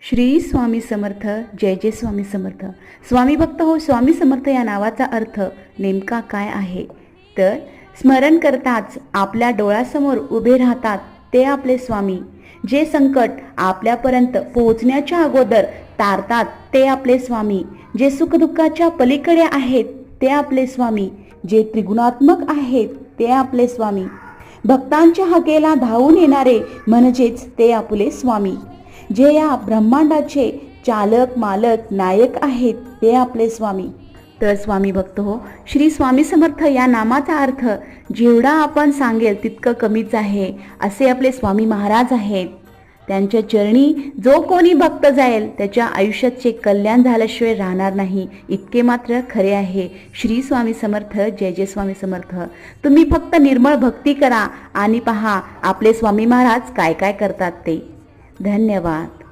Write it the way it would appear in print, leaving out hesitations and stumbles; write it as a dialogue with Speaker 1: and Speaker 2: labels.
Speaker 1: श्री स्वामी समर्थ. जय जय स्वामी समर्थ. स्वामी भक्त हो. स्वामी समर्थ या नावाचा अर्थ नेमका काय आहे? तर स्मरण करताच आपल्या डोळ्यासमोर उभे राहतात ते आपले स्वामी. जे संकट आपल्यापर्यंत पोहोचण्याच्या अगोदर तारतात ते आपले स्वामी. जे सुखदुःखाच्या पलीकडे आहेत ते आपले स्वामी. जे त्रिगुणात्मक आहेत ते आपले स्वामी. भक्तांच्या हाकेला धावून येणारे म्हणजेच ते आपले स्वामी. जे या ब्रह्मांडाचे चालक मालक नायक आहेत ते आपले स्वामी. तर स्वामी भक्त हो, श्री स्वामी समर्थ या नामाचा अर्थ जेवढा आपण सांगेल तितकं कमीच आहे. असे आपले स्वामी महाराज आहेत. त्यांच्या चरणी जो कोणी भक्त जाईल त्याच्या आयुष्याचे कल्याण झाल्याशिवाय राहणार नाही, इतके मात्र खरे आहे. श्री स्वामी समर्थ. जय जय स्वामी समर्थ. तुम्ही फक्त निर्मळ भक्ती करा आणि पहा आपले स्वामी महाराज काय काय करतात ते. धन्यवाद.